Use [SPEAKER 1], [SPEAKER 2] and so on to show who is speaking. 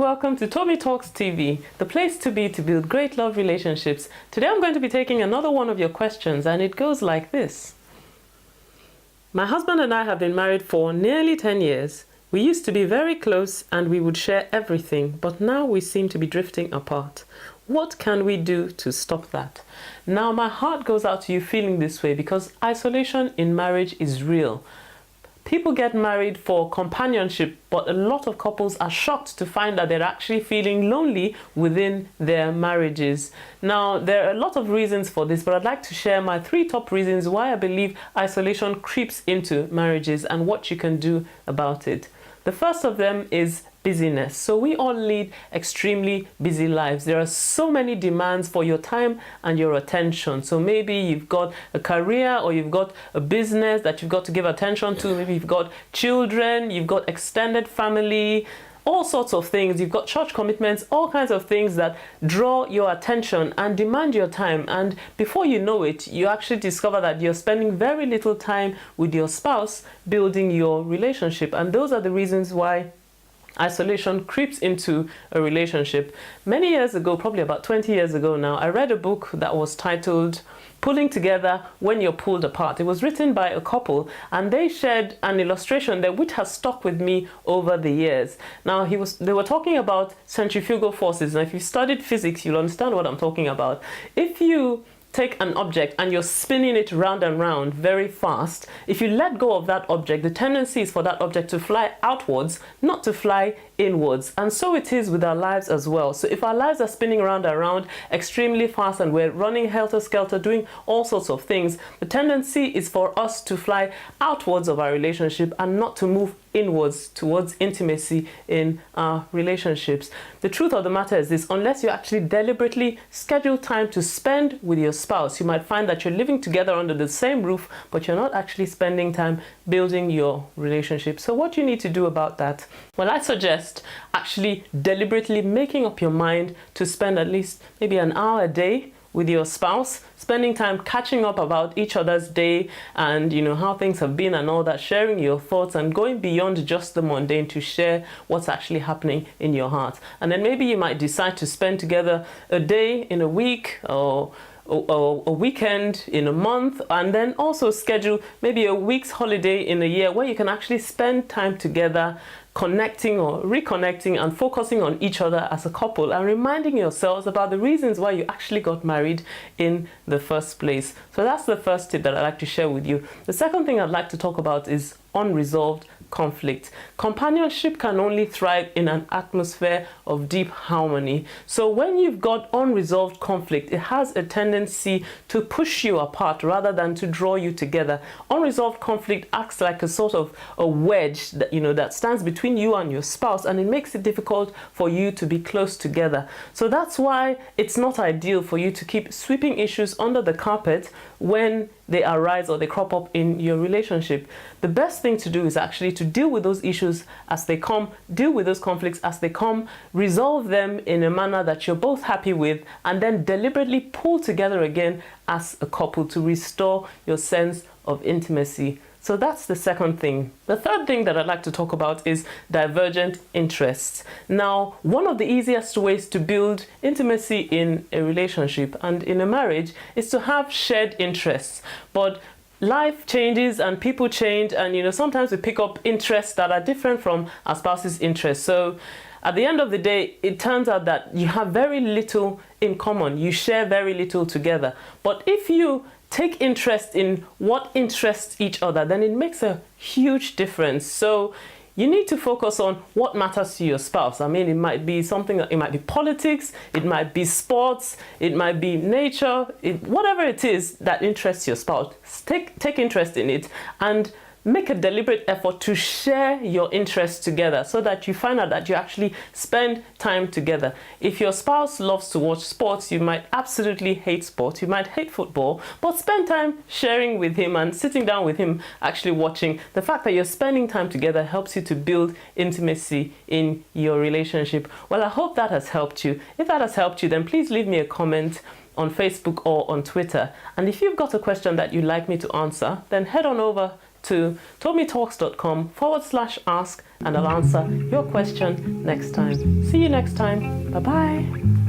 [SPEAKER 1] welcome to Toby Talks TV, the place to be to build great love relationships. Today I'm going to be taking another one of your questions, and it goes like this. My husband and I have been married for nearly 10 years. We used to be very close and we would share everything, but now we seem to be drifting apart. What can we do to stop that? Now, my heart goes out to you feeling this way because isolation in marriage is real. People get married for companionship, but a lot of couples are shocked to find that they're actually feeling lonely within their marriages. Now, there are a lot of reasons for this, but I'd like to share my 3 top reasons why I believe isolation creeps into marriages and what you can do about it. The first of them is busyness. So we all lead extremely busy lives. There are so many demands for your time and your attention. So maybe you've got a career or you've got a business that you've got to give attention to. Maybe you've got children, you've got extended family, all sorts of things. You've got church commitments, all kinds of things that draw your attention and demand your time. And before you know it, you actually discover that you're spending very little time with your spouse building your relationship. And those are the reasons why isolation creeps into a relationship. Many years ago, probably about 20 years ago now, I read a book that was titled Pulling Together When You're Pulled Apart. It was written by a couple and they shared an illustration that which has stuck with me over the years. Now, they were talking about centrifugal forces. Now, if you studied physics, you'll understand what I'm talking about. If you take an object and you're spinning it round and round very fast, if you let go of that object, the tendency is for that object to fly outwards, not to fly inwards. And so it is with our lives as well. So if our lives are spinning round and round extremely fast and we're running helter-skelter, doing all sorts of things, the tendency is for us to fly outwards of our relationship and not to move inwards towards intimacy in our relationships. The truth of the matter is this: unless you actually deliberately schedule time to spend with your spouse, you might find that you're living together under the same roof, but you're not actually spending time building your relationship. So what you need to do about that? Well, I suggest actually deliberately making up your mind to spend at least maybe an hour a day with your spouse, spending time catching up about each other's day and how things have been and all that, sharing your thoughts and going beyond just the mundane to share what's actually happening in your heart. And then maybe you might decide to spend together a day in a week or a weekend in a month, and then also schedule maybe a week's holiday in a year where you can actually spend time together, connecting or reconnecting and focusing on each other as a couple and reminding yourselves about the reasons why you actually got married in the first place. So that's the first tip that I'd like to share with you. The second thing I'd like to talk about is unresolved conflict. Companionship can only thrive in an atmosphere of deep harmony. So when you've got unresolved conflict, it has a tendency to push you apart rather than to draw you together. Unresolved conflict acts like a sort of a wedge that that stands between you and your spouse, and it makes it difficult for you to be close together. So that's why it's not ideal for you to keep sweeping issues under the carpet when they arise or they crop up in your relationship. The best thing to do is actually to deal with those issues as they come, deal with those conflicts as they come, resolve them in a manner that you're both happy with, and then deliberately pull together again as a couple to restore your sense of intimacy. So that's the second thing. The third thing that I'd like to talk about is divergent interests. Now, one of the easiest ways to build intimacy in a relationship and in a marriage is to have shared interests. But life changes and people change, and sometimes we pick up interests that are different from our spouse's interests. So at the end of the day, it turns out that you have very little in common. You share very little together. But if you take interest in what interests each other, then it makes a huge difference. So you need to focus on what matters to your spouse. I mean, it might be something it might be politics, it might be sports, it might be nature, whatever it is that interests your spouse. Take interest in it and make a deliberate effort to share your interests together so that you find out that you actually spend time together. If your spouse loves to watch sports, you might absolutely hate sports, you might hate football, but spend time sharing with him and sitting down with him actually watching. The fact that you're spending time together helps you to build intimacy in your relationship. Well, I hope that has helped you. If that has helped you, then please leave me a comment on Facebook or on Twitter. And if you've got a question that you'd like me to answer, then head on over to tomitalks.com/ask and I'll answer your question next time. See you next time. Bye bye.